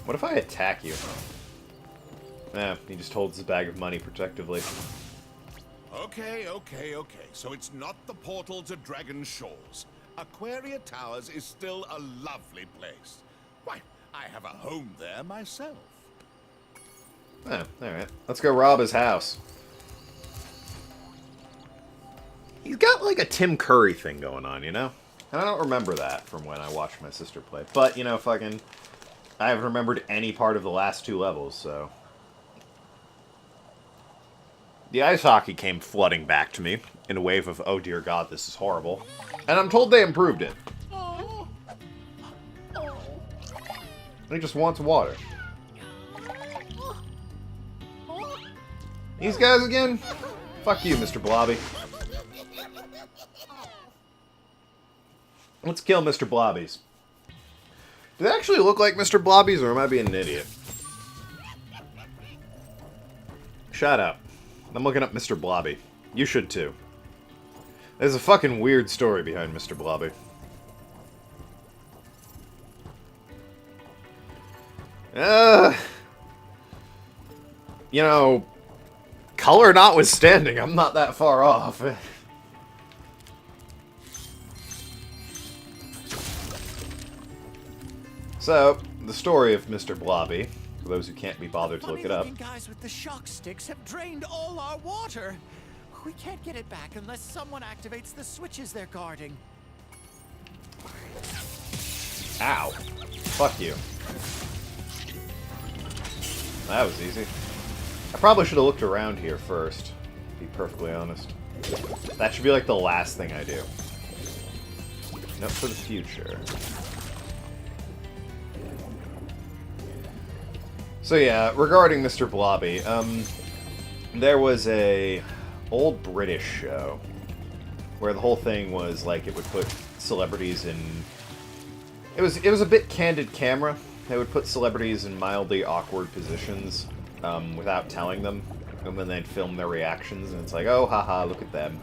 What if I attack you? He just holds his bag of money protectively. Okay. So it's not the portal to Dragon Shores. Aquaria Towers is still a lovely place. Why, I have a home there myself. Oh, alright. Let's go rob his house. He's got like a Tim Curry thing going on, you know? And I don't remember that from when I watched my sister play. But, you know, fucking... I haven't remembered any part of the last 2 levels, so... The ice hockey came flooding back to me in a wave of, oh dear god, this is horrible. And I'm told they improved it. He just wants water. These guys again? Fuck you, Mr. Blobby. Let's kill Mr. Blobbies. Do they actually look like Mr. Blobbies, or am I being an idiot? Shut up. I'm looking up Mr. Blobby. You should too. There's a fucking weird story behind Mr. Blobby. You know, color notwithstanding, I'm not that far off. So, the story of Mr. Blobby, for those who can't be bothered to look it up. The guys with the shock sticks have drained all our water. We can't get it back unless someone activates the switches they're guarding. Ow. Fuck you. That was easy. I probably should have looked around here first, to be perfectly honest. That should be like the last thing I do. Note for the future. So yeah, regarding Mr. Blobby, there was a old British show where the whole thing was like it would put celebrities in... It was a bit candid camera. They would put celebrities in mildly awkward positions without telling them, and then they'd film their reactions, and it's like, oh, haha, look at them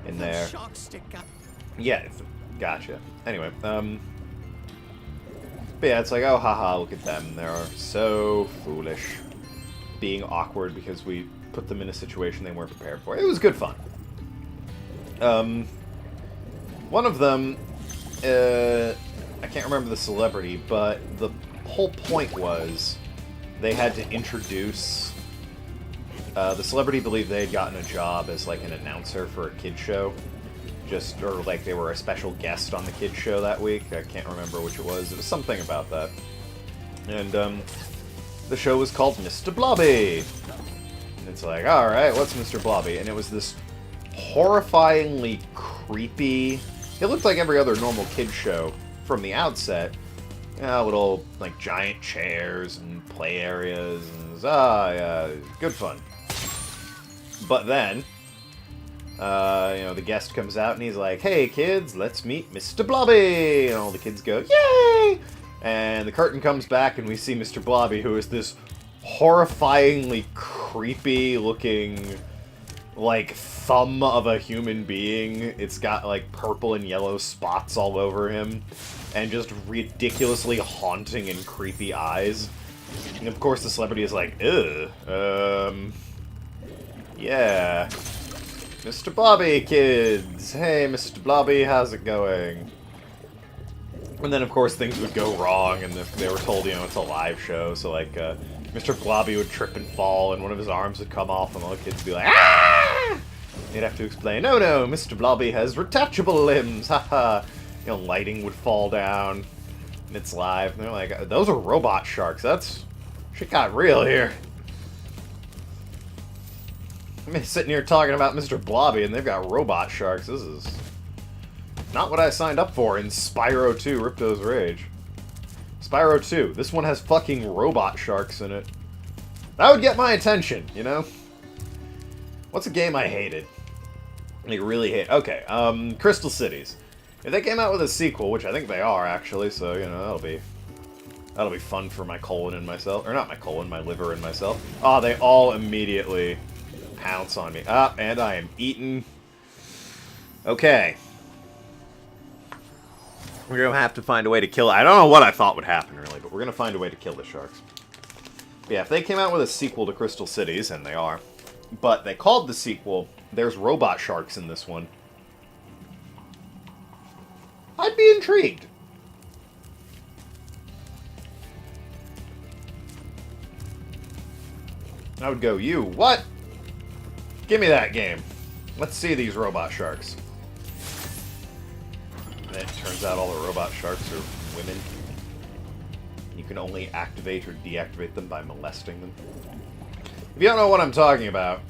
in there. Shock stick guy. Yeah, gotcha. Anyway, but yeah, it's like, oh, haha, look at them. They're so foolish. Being awkward because we put them in a situation they weren't prepared for. It was good fun. One of them, I can't remember the celebrity, but the whole point was they had to introduce... the celebrity believed they had gotten a job as, like, an announcer for a kid show. Or, like, they were a special guest on the kid show that week. I can't remember which it was. It was something about that. And, the show was called Mr. Blobby. And it's like, alright, what's Mr. Blobby? And it was this horrifyingly creepy... It looked like every other normal kid show from the outset. Little, like, giant chairs and play areas. And it was, yeah, good fun. But then... the guest comes out and he's like, hey kids, let's meet Mr. Blobby! And all the kids go, yay! And the curtain comes back and we see Mr. Blobby, who is this horrifyingly creepy looking, like, thumb of a human being. It's got, like, purple and yellow spots all over him. And just ridiculously haunting and creepy eyes. And of course the celebrity is like, ugh, yeah. Mr. Blobby, kids! Hey, Mr. Blobby, how's it going? And then, of course, things would go wrong, and if they were told, it's a live show, so, like, Mr. Blobby would trip and fall, and one of his arms would come off, and all the kids would be like, ah! They'd have to explain, oh no, Mr. Blobby has retachable limbs, haha! Lighting would fall down, and it's live, and they're like, those are robot sharks, shit got real here. I'm sitting here talking about Mr. Blobby, and they've got robot sharks. This is not what I signed up for in Spyro 2, Ripto's Rage. Spyro 2. This one has fucking robot sharks in it. That would get my attention, What's a game I hated? Like, really hate... Okay, Crystal Cities. If they came out with a sequel, which I think they are, actually, so, that'll be fun for my colon and myself. Or not my colon, my liver and myself. Oh, they all immediately... pounce on me. And I am eaten. Okay. We're going to have to find a way to kill it. I don't know what I thought would happen, really, but we're going to find a way to kill the sharks. But yeah, if they came out with a sequel to Crystal Cities, and they are, but they called the sequel, There's Robot Sharks in this one, I'd be intrigued. I would go, you, what? Give me that game. Let's see these robot sharks. And it turns out all the robot sharks are women. You can only activate or deactivate them by molesting them. If you don't know what I'm talking about,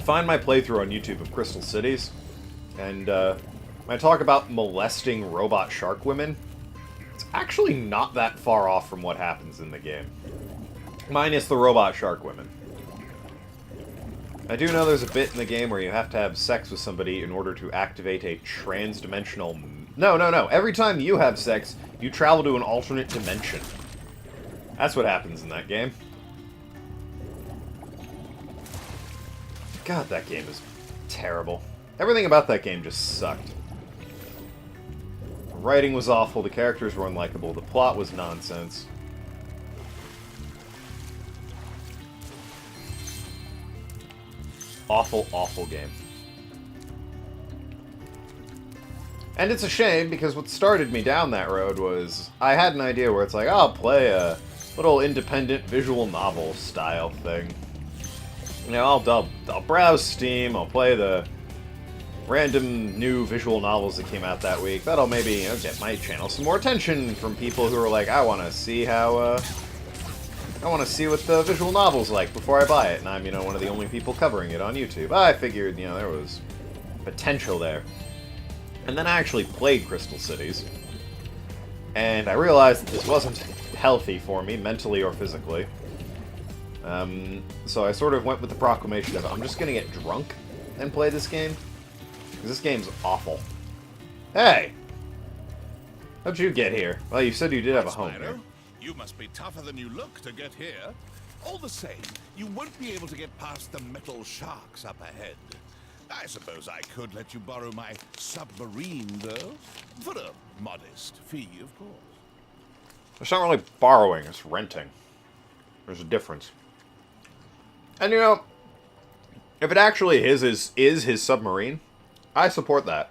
find my playthrough on YouTube of Crystal Cities. And when I talk about molesting robot shark women, it's actually not that far off from what happens in the game. Minus the robot shark women. I do know there's a bit in the game where you have to have sex with somebody in order to activate a trans-dimensional... No. Every time you have sex, you travel to an alternate dimension. That's what happens in that game. God, that game is terrible. Everything about that game just sucked. The writing was awful, the characters were unlikable, the plot was nonsense. Awful, awful game. And it's a shame, because what started me down that road was, I had an idea where it's like, I'll play a little independent visual novel style thing. You know, I'll browse Steam, I'll play the random new visual novels that came out that week. That'll maybe, you know, get my channel some more attention from people who are like, I want to see how, I want to see what the visual novel's like before I buy it, and I'm, you know, one of the only people covering it on YouTube. I figured, you know, there was potential there. And then I actually played Crystal Cities, and I realized that this wasn't healthy for me, mentally or physically. So I sort of went with the proclamation of, I'm just gonna get drunk and play this game, because this game's awful. Hey! How'd you get here? Well, you said you did have a home here. You must be tougher than you look to get here. All the same, you won't be able to get past the metal sharks up ahead. I suppose I could let you borrow my submarine, though. For a modest fee, of course. It's not really borrowing, it's renting. There's a difference. And you know, if it actually is his submarine, I support that.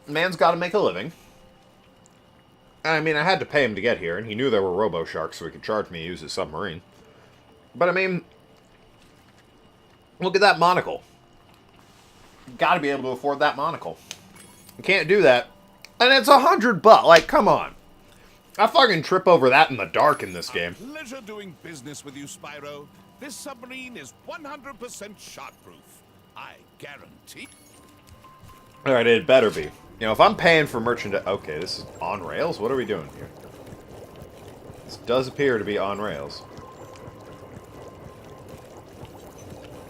Man's gotta make a living. I mean, I had to pay him to get here, and he knew there were robo-sharks, so he could charge me to use his submarine. But I mean, look at that monocle. You gotta be able to afford that monocle. You can't do that. And it's $100. Like, come on. I fucking trip over that in the dark in this game. Pleasure doing business with you, Spyro. This submarine is 100% shark-proof. I guarantee. Alright, it better be. You know, if I'm paying for merchandise... Okay, this is on rails? What are we doing here? This does appear to be on rails.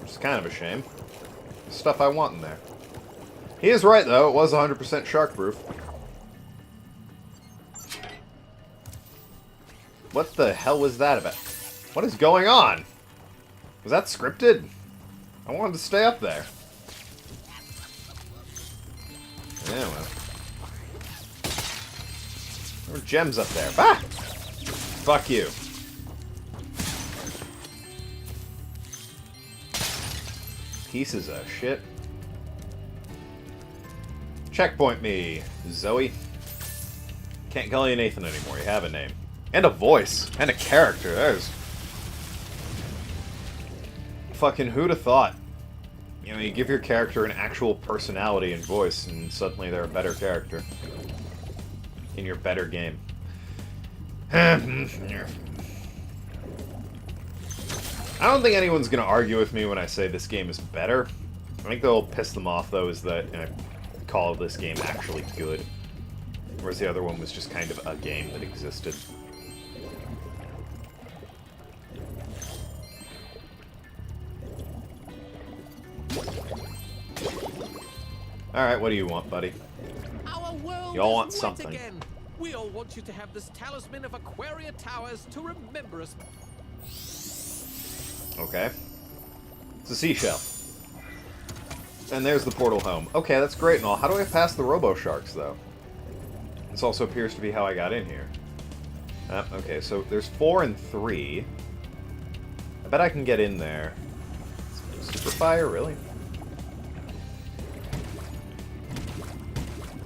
Which is kind of a shame. There's stuff I want in there. He is right, though. It was 100% shark-proof. What the hell was that about? What is going on? Was that scripted? I wanted to stay up there. Yeah, well. There were gems up there. Ah! Fuck you. Pieces of shit. Checkpoint me, Zoe. Can't call you Nathan anymore. You have a name. And a voice. And a character. There's... Fucking who'd have thought? You know, you give your character an actual personality and voice, and suddenly they're a better character. In your better game. I don't think anyone's going to argue with me when I say this game is better. I think that'll piss them off, though, is that I call this game actually good. Whereas the other one was just kind of a game that existed. Alright, what do you want, buddy? You all want something. Again. We all want you to have this talisman of Aquaria Towers to remember us. Okay. It's a seashell. And there's the portal home. Okay, that's great and all. How do I pass the robo-sharks, though? This also appears to be how I got in here. Okay, so there's 4 and 3. I bet I can get in there. Super fire, really?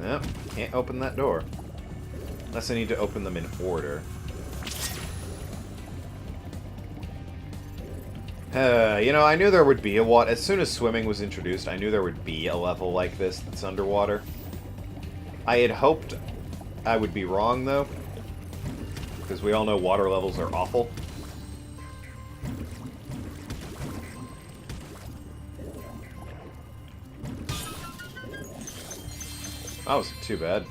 Yep, can't open that door. Unless I need to open them in order. You know, I knew there would be a water... As soon as swimming was introduced, I knew there would be a level like this that's underwater. I had hoped I would be wrong, though. Because we all know water levels are awful. That wasn't too bad.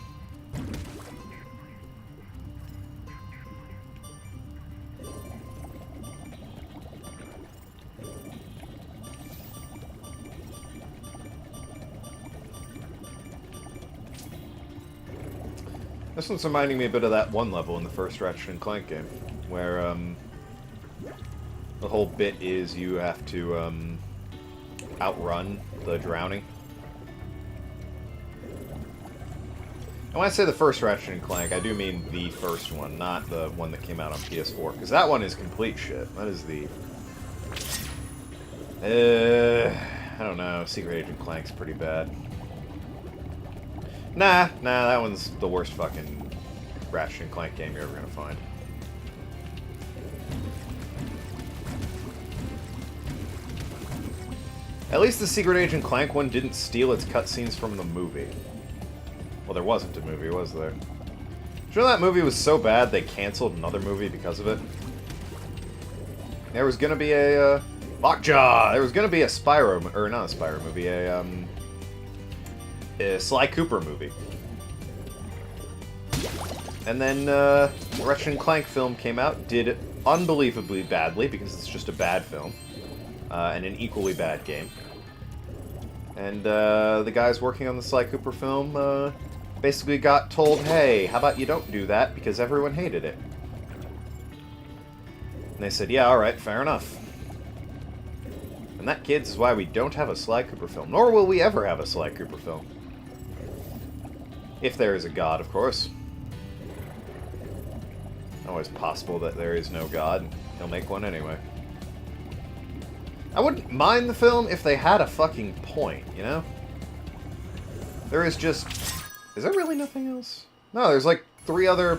This one's reminding me a bit of that one level in the first Ratchet and Clank game, where the whole bit is you have to outrun the drowning. And when I say the first Ratchet and Clank, I do mean the first one, not the one that came out on PS4, because that one is complete shit. That is the... I don't know, Secret Agent Clank's pretty bad. Nah, that one's the worst fucking Ratchet and Clank game you're ever gonna find. At least the Secret Agent Clank one didn't steal its cutscenes from the movie. Well, there wasn't a movie, was there? Did you know that movie was so bad they canceled another movie because of it? There was gonna be a, Lockjaw! There was gonna be a Spyro, or not a Spyro movie, a Sly Cooper movie. And then, the Ratchet and Clank film came out, did unbelievably badly, because it's just a bad film, and an equally bad game. And, the guys working on the Sly Cooper film, basically got told, hey, how about you don't do that, because everyone hated it. And they said, yeah, alright, fair enough. And that, kids, is why we don't have a Sly Cooper film. Nor will we ever have a Sly Cooper film. If there is a god, of course. Always possible that there is no god. He'll make one anyway. I wouldn't mind the film if they had a fucking point, you know? There is just... Is there really nothing else? No, there's like 3 other...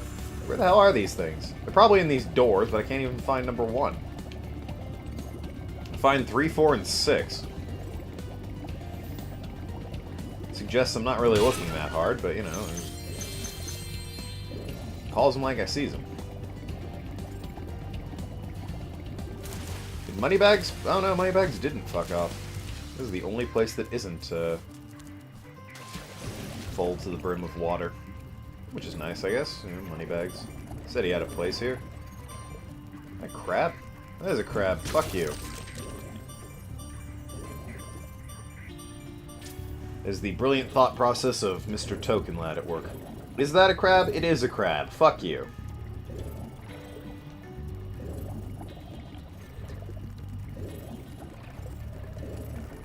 Where the hell are these things? They're probably in these doors, but I can't even find number 1. Find 3, 4, and 6. Suggests I'm not really looking that hard, but you know, calls them like I sees them. Did Moneybags? Oh no, Moneybags didn't fuck off. This is the only place that isn't full to the brim of water, which is nice, I guess. You know, Moneybags said he had a place here. A crab? That is a crab. Fuck you. Is the brilliant thought process of Mr. Token Lad at work. Is that a crab? It is a crab. Fuck you.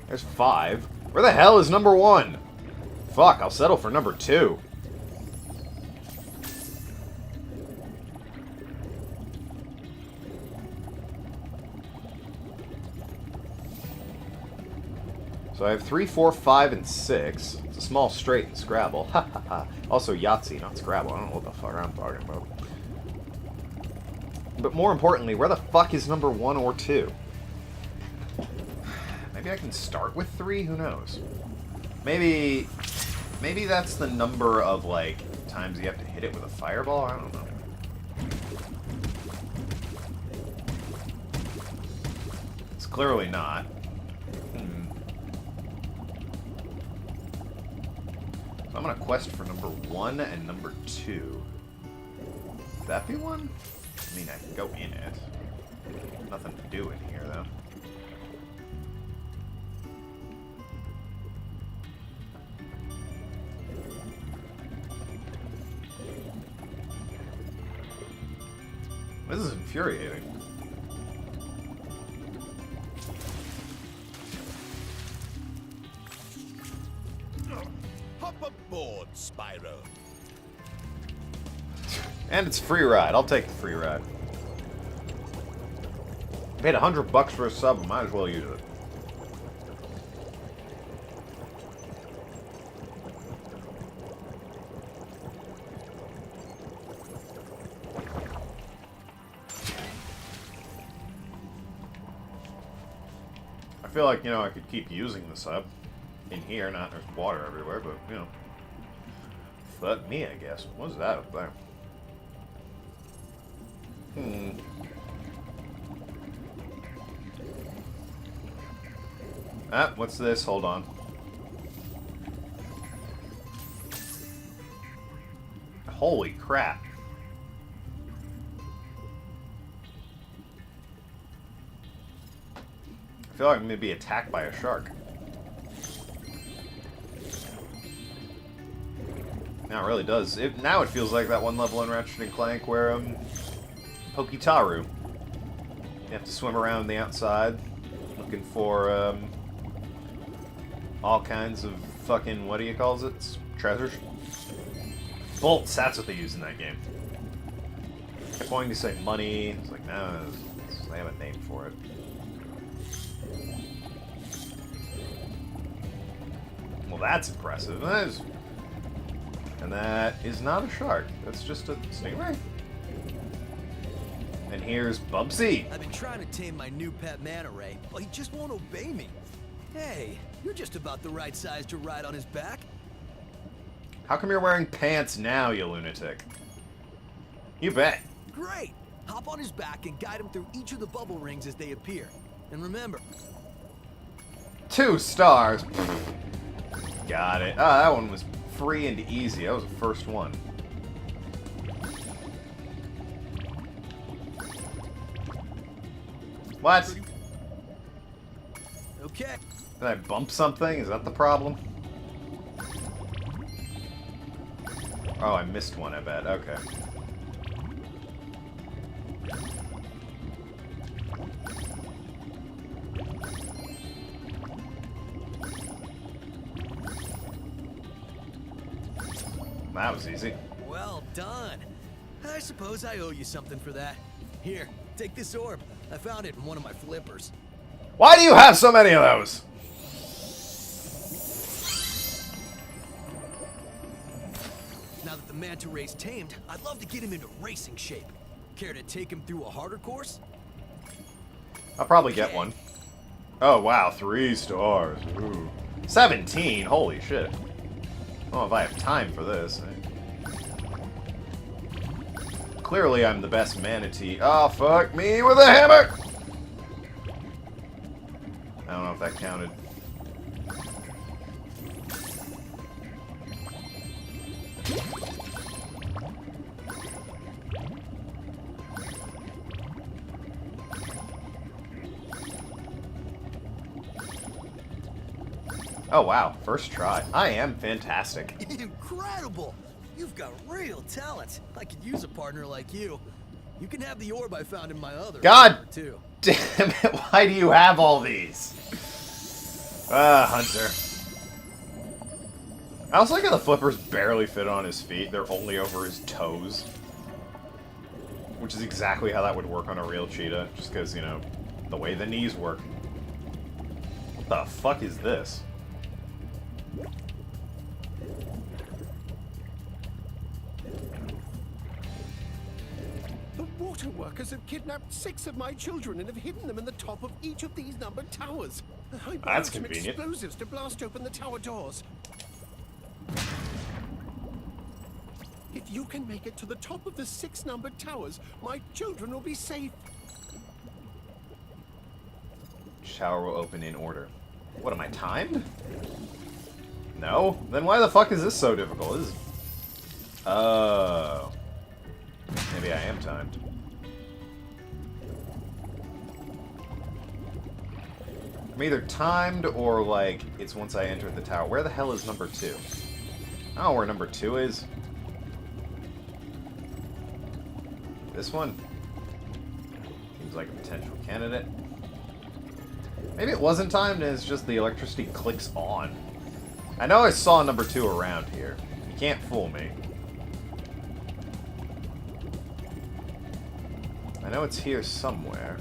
There's 5. Where the hell is number 1? Fuck, I'll settle for number 2. So I have 3, 4, 5, and 6. It's a small straight in Scrabble. Ha ha ha. Also Yahtzee, not Scrabble. I don't know what the fuck I'm talking about. But more importantly, where the fuck is number 1 or 2? Maybe I can start with 3? Who knows? Maybe that's the number of, like, times you have to hit it with a fireball? I don't know. It's clearly not. I'm gonna quest for number 1 and number 2. Would that be one? I mean, I can go in it. Nothing to do in here, though. This is infuriating. Hop aboard, Spyro. And it's free ride. I'll take the free ride. Paid $100 for a sub. I might as well use it. I feel like, I could keep using the sub in here. Not there's water everywhere, but, fuck me, I guess. What's that up there? Ah, what's this? Hold on. Holy crap. I feel like I'm going to be attacked by a shark. Now it really does. Now it feels like that one level in Ratchet & Clank where, Pokitaru. You have to swim around the outside looking for, all kinds of fucking, what do you call it? Treasures? Bolts, that's what they use in that game. I kept wanting to say money. It's like, no, they have a name for it. Well, that's impressive. And that is not a shark. That's just a stingray. And here's Bubsy. I've been trying to tame my new pet manta ray, but he just won't obey me. Hey, you're just about the right size to ride on his back. How come you're wearing pants now, you lunatic? You bet. Great! Hop on his back and guide him through each of the bubble rings as they appear. And remember... 2 stars. Got it. Ah, that one was free and easy. That was the first one. What? Okay. Did I bump something? Is that the problem? Oh, I missed one, I bet. Okay. That was easy. Well done. I suppose I owe you something for that. Here, take this orb. I found it in one of my flippers. Why do you have so many of those? Now that the manta ray's tamed, I'd love to get him into racing shape. Care to take him through a harder course? I'll probably get one. Oh, wow. 3 stars. Ooh. 17? Holy shit. I don't know if I have time for this. Clearly, I'm the best manatee. Oh, fuck me with a hammer! I don't know if that counted. Oh, wow. First try. I am fantastic. Incredible! You've got real talent. I could use a partner like you. You can have the orb I found in my other God too. Damn it, why do you have all these? Hunter. I also like how the flippers barely fit on his feet. They're only over his toes. Which is exactly how that would work on a real cheetah. Just because, the way the knees work. What the fuck is this? The water workers have kidnapped 6 of my children and have hidden them in the top of each of these numbered towers. I That's some convenient. explosives to blast open the tower doors. If you can make it to the top of the 6 numbered towers, my children will be safe. Shower will open in order. What, am I timed? No? Then why the fuck is this so difficult? This is... Oh. Maybe I am timed. I'm either timed or, like, it's once I enter the tower. Where the hell is number 2? I don't know where number 2 is. This one? Seems like a potential candidate. Maybe it wasn't timed and it's just the electricity clicks on. I know I saw number 2 around here. You can't fool me. I know it's here somewhere.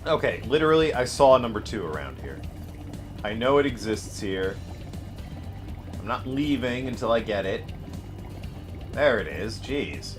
Okay, literally, I saw number 2 around here. I know it exists here. I'm not leaving until I get it. There it is. Jeez.